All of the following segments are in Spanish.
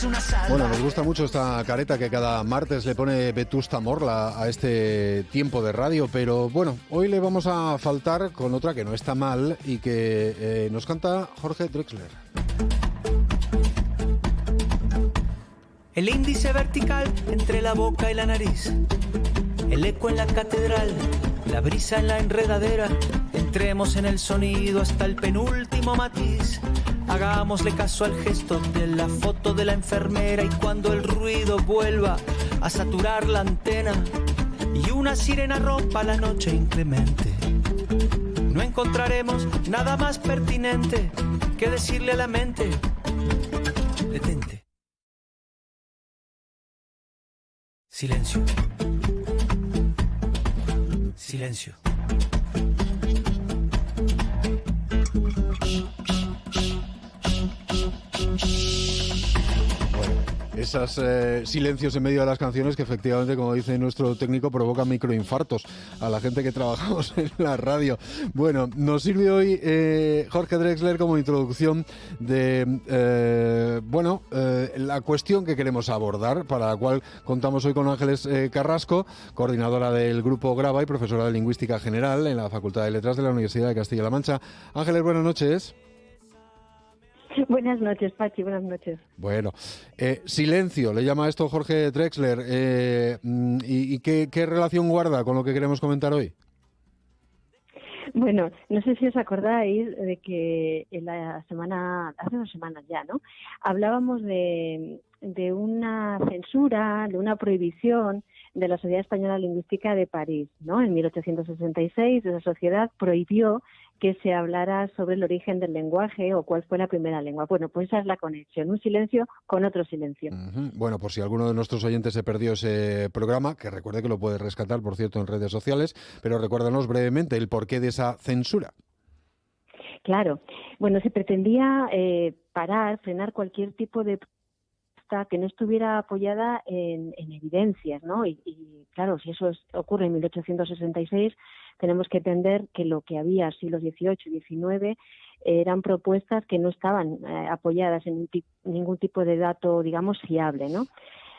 una salva. Bueno, nos gusta mucho esta careta que cada martes le pone Vetusta Morla a este tiempo de radio, pero bueno, hoy le vamos a faltar con otra que no está mal y que nos canta Jorge Drexler. El índice vertical entre la boca y la nariz, el eco en la catedral, la brisa en la enredadera. Entremos en el sonido hasta el penúltimo matiz. Hagámosle caso al gesto de la foto de la enfermera, y cuando el ruido vuelva a saturar la antena y una sirena rompa la noche inclemente, no encontraremos nada más pertinente que decirle a la mente: detente. Silencio. Silencio. Esos silencios en medio de las canciones que efectivamente, como dice nuestro técnico, provocan microinfartos a la gente que trabajamos en la radio. Bueno, nos sirve hoy Jorge Drexler como introducción de la cuestión que queremos abordar, para la cual contamos hoy con Ángeles Carrasco, coordinadora del Grupo Grava y profesora de Lingüística General en la Facultad de Letras de la Universidad de Castilla-La Mancha. Ángeles, buenas noches. Buenas noches, Pachi, buenas noches. Bueno, silencio, le llama esto Jorge Drexler. ¿Y qué relación guarda con lo que queremos comentar hoy? Bueno, no sé si os acordáis de que en la semana, hace 2 semanas ya, ¿no? Hablábamos de una censura, de una prohibición de la Sociedad Española Lingüística de París, ¿no? En 1866 esa sociedad prohibió que se hablara sobre el origen del lenguaje o cuál fue la primera lengua. Bueno, pues esa es la conexión, un silencio con otro silencio. Uh-huh. Bueno, por si alguno de nuestros oyentes se perdió ese programa, que recuerde que lo puede rescatar, por cierto, en redes sociales, pero recuérdanos brevemente el porqué de esa censura. Claro, bueno, se pretendía frenar cualquier tipo de que no estuviera apoyada en evidencias, ¿no? Y claro, si eso ocurre en 1866, tenemos que entender que lo que había siglos XVIII y XIX eran propuestas que no estaban apoyadas en ningún tipo de dato, digamos, fiable, ¿no?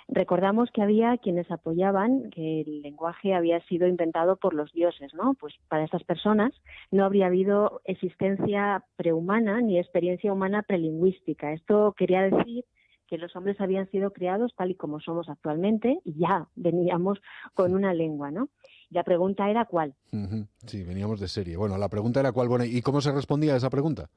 Recordamos que había quienes apoyaban que el lenguaje había sido inventado por los dioses, ¿no? Pues para estas personas no habría habido existencia prehumana ni experiencia humana prelingüística. Esto quería decir que los hombres habían sido creados tal y como somos actualmente y ya veníamos con una lengua, ¿no? Y la pregunta era ¿cuál? Uh-huh. Sí, veníamos de serie. Bueno, la pregunta era ¿cuál? Bueno, ¿y cómo se respondía a esa pregunta?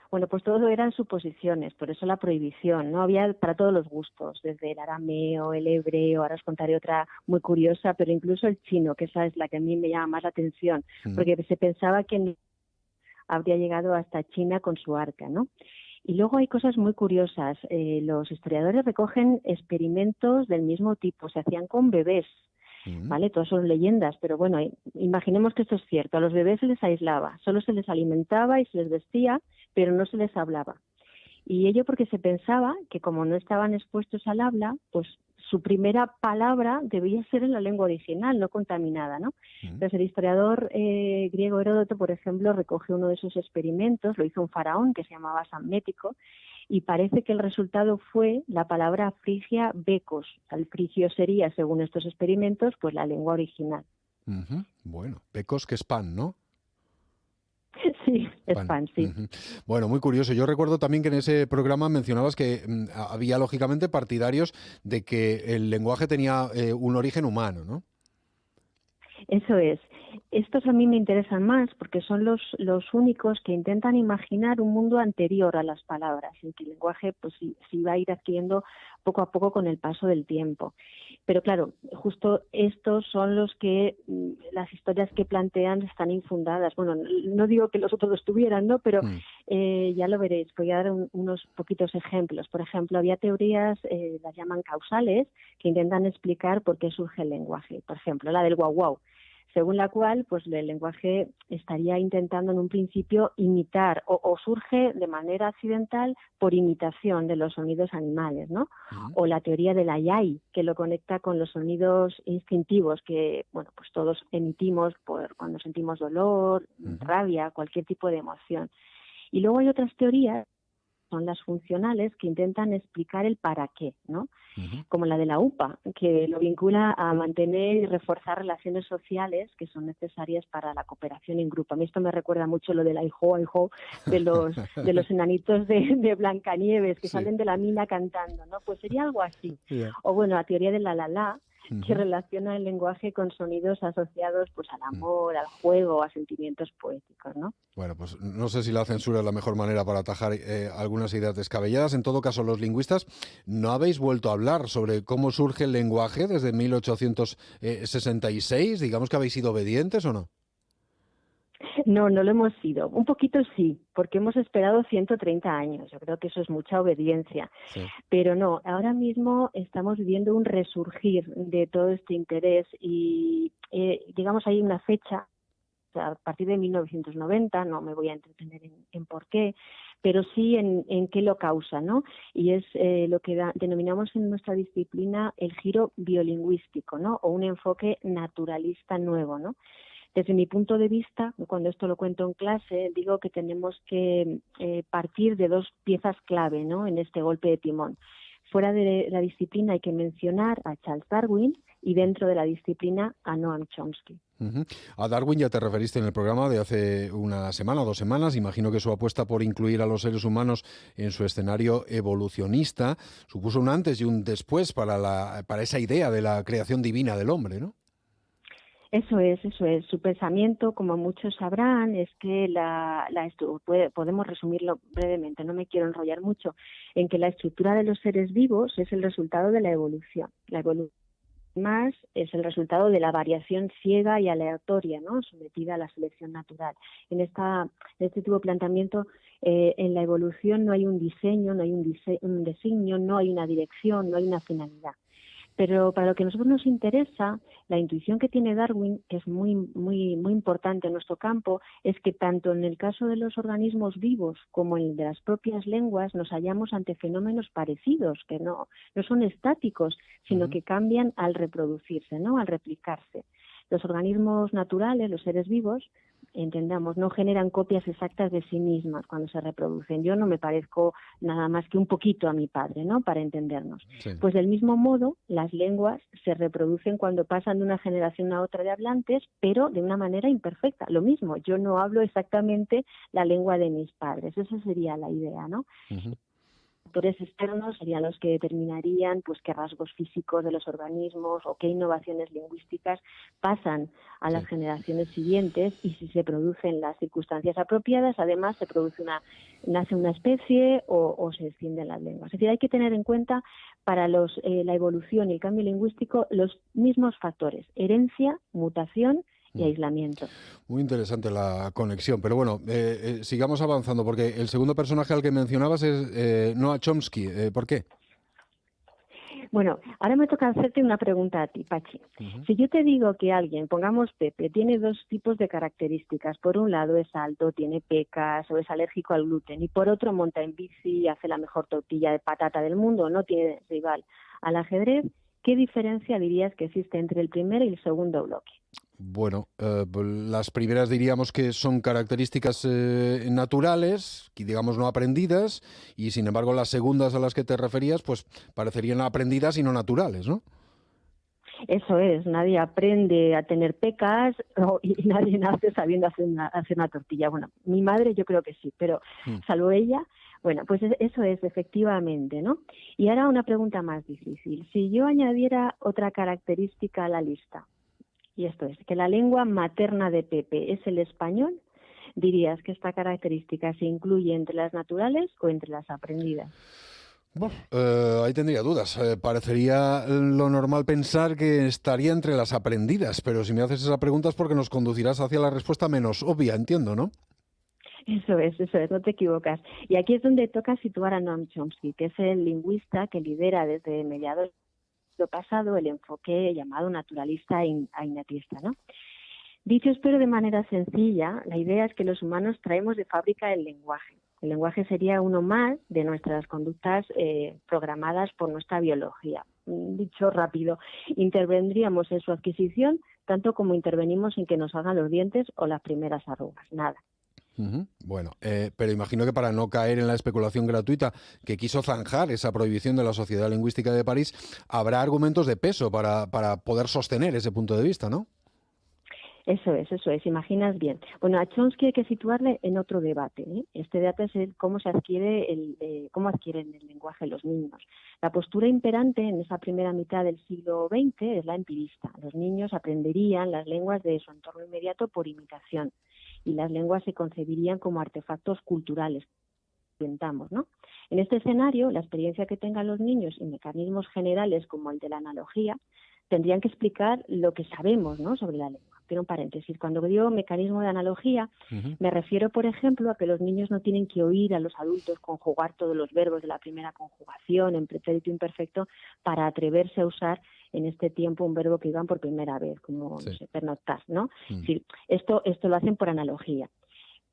Bueno, pues todo eran suposiciones, por eso la prohibición, ¿no? Había para todos los gustos, desde el arameo, el hebreo, ahora os contaré otra muy curiosa, pero incluso el chino, que esa es la que a mí me llama más la atención, porque se pensaba que habría llegado hasta China con su arca, ¿no? Y luego hay cosas muy curiosas. Los historiadores recogen experimentos del mismo tipo, se hacían con bebés, ¿vale? Todas son leyendas, pero bueno, imaginemos que esto es cierto. A los bebés se les aislaba, solo se les alimentaba y se les vestía, pero no se les hablaba. Y ello porque se pensaba que como no estaban expuestos al habla, pues su primera palabra debía ser en la lengua original, no contaminada, ¿no? Entonces el historiador griego Heródoto, por ejemplo, recogió uno de esos experimentos, lo hizo un faraón que se llamaba Samnético, y parece que el resultado fue la palabra frigia becos. El frigio sería, según estos experimentos, pues la lengua original. Uh-huh. Bueno, becos que es pan, ¿no? Sí, es pan, sí. Uh-huh. Bueno, muy curioso. Yo recuerdo también que en ese programa mencionabas que había lógicamente partidarios de que el lenguaje tenía un origen humano, ¿no? Eso es. Estos a mí me interesan más porque son los únicos que intentan imaginar un mundo anterior a las palabras, en que el lenguaje pues sí va a ir adquiriendo poco a poco con el paso del tiempo. Pero claro, justo estos son los que las historias que plantean están infundadas. Bueno, no digo que los otros lo estuvieran, ¿no? Pero ya lo veréis. Voy a dar unos poquitos ejemplos. Por ejemplo, había teorías, las llaman causales, que intentan explicar por qué surge el lenguaje. Por ejemplo, la del guau guau, según la cual pues el lenguaje estaría intentando en un principio imitar o surge de manera accidental por imitación de los sonidos animales, ¿no? O la teoría de la yai, que lo conecta con los sonidos instintivos que, bueno, pues todos emitimos cuando sentimos dolor, rabia, cualquier tipo de emoción. Y luego hay otras teorías son las funcionales, que intentan explicar el para qué, ¿no? Ujú. Como la de la UPA, que lo vincula a mantener y reforzar relaciones sociales que son necesarias para la cooperación en grupo. A mí esto me recuerda mucho lo del aijo de los enanitos de Blancanieves que Sí. salen de la mina cantando, ¿no? Pues sería algo así. Ya. O bueno, la teoría de la, que Ujú. relaciona el lenguaje con sonidos asociados pues al Mm. amor, al juego, a sentimientos poéticos, ¿no? Bueno, pues no sé si la censura es la mejor manera para atajar algunas ideas descabelladas. En todo caso, los lingüistas no habéis vuelto a hablar sobre cómo surge el lenguaje desde 1866. Digamos que habéis sido obedientes, ¿o no? No, no lo hemos sido. Un poquito sí, porque hemos esperado 130 años. Yo creo que eso es mucha obediencia. Sí. Pero no, ahora mismo estamos viviendo un resurgir de todo este interés y, digamos, hay una fecha, o sea, a partir de 1990, no me voy a entretener en por qué, pero sí en qué lo causa, ¿no? Y es lo que denominamos en nuestra disciplina el giro biolingüístico, ¿no? O un enfoque naturalista nuevo, ¿no? Desde mi punto de vista, cuando esto lo cuento en clase, digo que tenemos que partir de dos piezas clave, ¿no? En este golpe de timón. Fuera de la disciplina hay que mencionar a Charles Darwin y dentro de la disciplina a Noam Chomsky. Ujú. A Darwin ya te referiste en el programa de hace una semana o 2 semanas. Imagino que su apuesta por incluir a los seres humanos en su escenario evolucionista supuso un antes y un después para esa idea de la creación divina del hombre, ¿no? Eso es. Su pensamiento, como muchos sabrán, es que podemos resumirlo brevemente, no me quiero enrollar mucho, en que la estructura de los seres vivos es el resultado de la evolución. La evolución más es el resultado de la variación ciega y aleatoria, ¿no? Sometida a la selección natural. En este tipo de planteamiento, en la evolución no hay un diseño, no hay un designio, no hay una dirección, no hay una finalidad. Pero para lo que a nosotros nos interesa, la intuición que tiene Darwin, que es muy importante en nuestro campo, es que tanto en el caso de los organismos vivos como en el de las propias lenguas nos hallamos ante fenómenos parecidos, que no son estáticos, sino que cambian al reproducirse, ¿no? Al replicarse. Los organismos naturales, los seres vivos, entendamos, no generan copias exactas de sí mismas cuando se reproducen. Yo no me parezco nada más que un poquito a mi padre, ¿no? Para entendernos. Sí. Pues del mismo modo, las lenguas se reproducen cuando pasan de una generación a otra de hablantes, pero de una manera imperfecta. Lo mismo, yo no hablo exactamente la lengua de mis padres. Esa sería la idea, ¿no? Ujú. Factores externos serían los que determinarían pues qué rasgos físicos de los organismos o qué innovaciones lingüísticas pasan a las generaciones siguientes, y si se producen las circunstancias apropiadas, además nace una especie o se extienden las lenguas. Es decir, hay que tener en cuenta para la evolución y el cambio lingüístico los mismos factores: herencia, mutación y aislamiento. Muy interesante la conexión, pero bueno, sigamos avanzando, porque el segundo personaje al que mencionabas es Noam Chomsky. ¿Por qué? Bueno, ahora me toca hacerte una pregunta a ti, Pachi. Si yo te digo que alguien, pongamos Pepe, tiene dos tipos de características. Por un lado es alto, tiene pecas o es alérgico al gluten, y por otro monta en bici y hace la mejor tortilla de patata del mundo, no tiene rival al ajedrez, ¿qué diferencia dirías que existe entre el primer y el segundo bloque? Bueno, las primeras diríamos que son características naturales, que digamos no aprendidas, y sin embargo las segundas a las que te referías, pues parecerían aprendidas y no naturales, ¿no? Eso es, nadie aprende a tener pecas y nadie nace sabiendo hacer una tortilla. Bueno, mi madre yo creo que sí, pero salvo ella, bueno, pues eso es efectivamente, ¿no? Y ahora una pregunta más difícil. Si yo añadiera otra característica a la lista, y esto es, que la lengua materna de Pepe es el español, ¿dirías que esta característica se incluye entre las naturales o entre las aprendidas? Bueno, ahí tendría dudas. Parecería lo normal pensar que estaría entre las aprendidas, pero si me haces esa pregunta es porque nos conducirás hacia la respuesta menos obvia, entiendo, ¿no? Eso es, no te equivocas. Y aquí es donde toca situar a Noam Chomsky, que es el lingüista que lidera desde mediados del pasado el enfoque llamado naturalista e innatista, ¿no? Dicho espero de manera sencilla, la idea es que los humanos traemos de fábrica el lenguaje. El lenguaje sería uno más de nuestras conductas programadas por nuestra biología. Dicho rápido, intervendríamos en su adquisición tanto como intervenimos en que nos hagan los dientes o las primeras arrugas. Nada. Ujú. Bueno, pero imagino que para no caer en la especulación gratuita que quiso zanjar esa prohibición de la Sociedad Lingüística de París, habrá argumentos de peso para poder sostener ese punto de vista, ¿no? Eso es, imaginas bien. Bueno, a Chomsky hay que situarle en otro debate, ¿eh? Este debate es cómo se adquiere cómo adquieren el lenguaje los niños. La postura imperante en esa primera mitad del siglo XX es la empirista. Los niños aprenderían las lenguas de su entorno inmediato por imitación y las lenguas se concebirían como artefactos culturales. Inventamos, ¿no? En este escenario, la experiencia que tengan los niños y mecanismos generales como el de la analogía tendrían que explicar lo que sabemos, ¿no?, sobre la lengua. Pero un paréntesis, cuando digo mecanismo de analogía, me refiero, por ejemplo, a que los niños no tienen que oír a los adultos conjugar todos los verbos de la primera conjugación en pretérito imperfecto para atreverse a usar en este tiempo un verbo que iban por primera vez, como, no sé, pernoctar, ¿no? Es decir, esto lo hacen por analogía.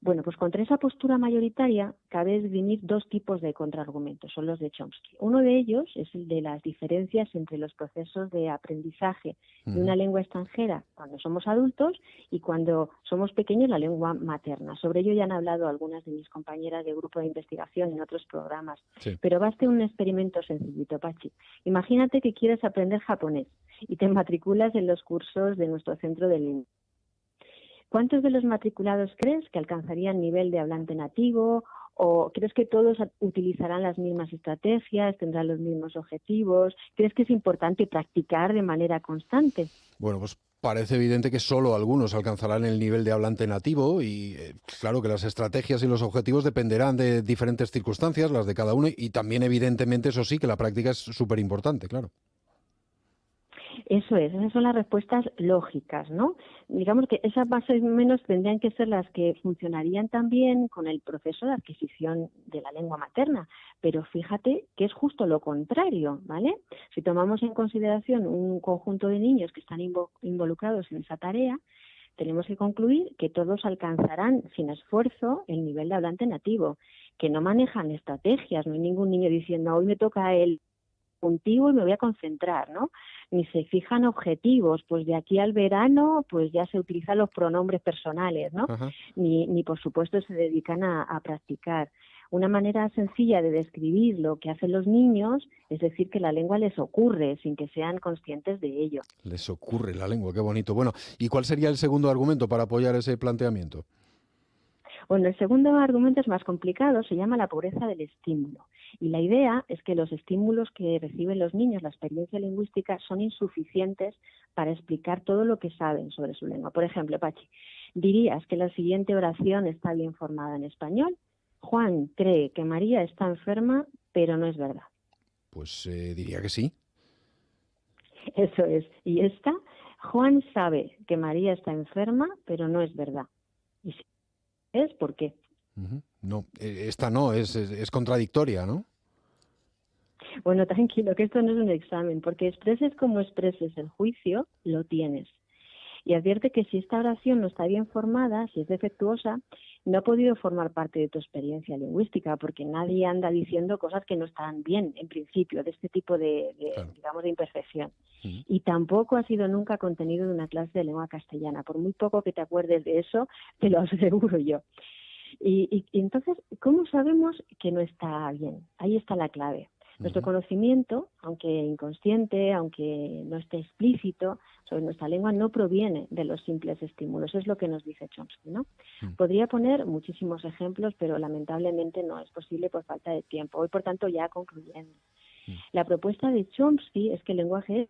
Bueno, pues contra esa postura mayoritaria cabe esgrimir dos tipos de contraargumentos, son los de Chomsky. Uno de ellos es el de las diferencias entre los procesos de aprendizaje de una lengua extranjera cuando somos adultos y cuando somos pequeños la lengua materna. Sobre ello ya han hablado algunas de mis compañeras de grupo de investigación en otros programas. Sí. Pero baste un experimento sencillito, Pachi. Imagínate que quieres aprender japonés y te matriculas en los cursos de nuestro centro de lengua. ¿Cuántos de los matriculados crees que alcanzarían nivel de hablante nativo? ¿O crees que todos utilizarán las mismas estrategias, tendrán los mismos objetivos? ¿Crees que es importante practicar de manera constante? Bueno, pues parece evidente que solo algunos alcanzarán el nivel de hablante nativo y claro que las estrategias y los objetivos dependerán de diferentes circunstancias, las de cada uno, y también evidentemente, eso sí, que la práctica es súper importante, claro. Eso es, esas son las respuestas lógicas, ¿no? Digamos que esas más o menos tendrían que ser las que funcionarían también con el proceso de adquisición de la lengua materna, pero fíjate que es justo lo contrario, ¿vale? Si tomamos en consideración un conjunto de niños que están involucrados en esa tarea, tenemos que concluir que todos alcanzarán sin esfuerzo el nivel de hablante nativo, que no manejan estrategias, no hay ningún niño diciendo hoy me toca el contigo y me voy a concentrar, ¿no? Ni se fijan objetivos, pues de aquí al verano pues ya se utilizan los pronombres personales, ¿no? Ni por supuesto se dedican a practicar. Una manera sencilla de describir lo que hacen los niños es decir que la lengua les ocurre sin que sean conscientes de ello. Les ocurre la lengua, qué bonito. Bueno, ¿y cuál sería el segundo argumento para apoyar ese planteamiento? Bueno, el segundo argumento es más complicado, se llama la pobreza del estímulo. Y la idea es que los estímulos que reciben los niños, la experiencia lingüística, son insuficientes para explicar todo lo que saben sobre su lengua. Por ejemplo, Pachi, ¿dirías que la siguiente oración está bien formada en español? Juan cree que María está enferma, pero no es verdad. Pues diría que sí. Eso es. Y esta, Juan sabe que María está enferma, pero no es verdad. Y si es, ¿por qué? No, esta no, es contradictoria, ¿no? Bueno, tranquilo, que esto no es un examen, porque expreses como expreses el juicio, lo tienes. Y advierte que si esta oración no está bien formada, si es defectuosa, no ha podido formar parte de tu experiencia lingüística, porque nadie anda diciendo cosas que no están bien, en principio, de este tipo claro, digamos, de imperfección. Y tampoco ha sido nunca contenido de una clase de lengua castellana. Por muy poco que te acuerdes de eso, te lo aseguro yo. Y entonces, ¿cómo sabemos que no está bien? Ahí está la clave. Nuestro conocimiento, aunque inconsciente, aunque no esté explícito, sobre nuestra lengua no proviene de los simples estímulos, es lo que nos dice Chomsky, ¿no? Podría poner muchísimos ejemplos, pero lamentablemente no es posible por falta de tiempo. Hoy, por tanto, ya concluyendo. La propuesta de Chomsky es que el lenguaje es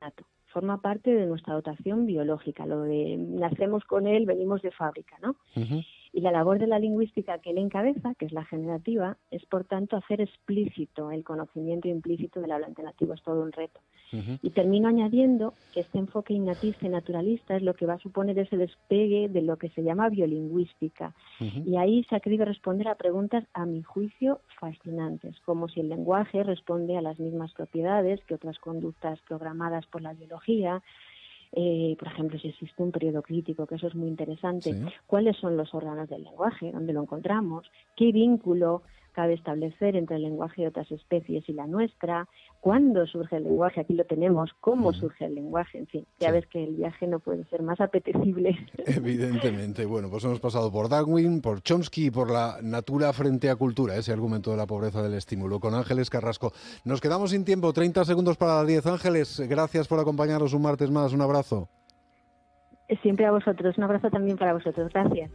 nato, forma parte de nuestra dotación biológica, lo de nacemos con él, venimos de fábrica, ¿no? Y la labor de la lingüística que él encabeza, que es la generativa, es por tanto hacer explícito el conocimiento implícito del hablante nativo, es todo un reto. Y termino añadiendo que este enfoque innatista y naturalista es lo que va a suponer ese despegue de lo que se llama biolingüística. Y ahí se ha querido responder a preguntas, a mi juicio, fascinantes, como si el lenguaje responde a las mismas propiedades que otras conductas programadas por la biología. Por ejemplo, si existe un periodo crítico, que eso es muy interesante. ¿Cuáles son los órganos del lenguaje? ¿Dónde lo encontramos? ¿Qué vínculo cabe establecer entre el lenguaje de otras especies y la nuestra, cuándo surge el lenguaje, aquí lo tenemos, cómo surge el lenguaje, en fin, ya ves que el viaje no puede ser más apetecible. Evidentemente. Bueno, pues hemos pasado por Darwin, por Chomsky y por la natura frente a cultura, ese argumento de la pobreza del estímulo, con Ángeles Carrasco. Nos quedamos sin tiempo, 30 segundos para las 10. Ángeles, gracias por acompañarnos un martes más, un abrazo. Siempre a vosotros, un abrazo también para vosotros, gracias.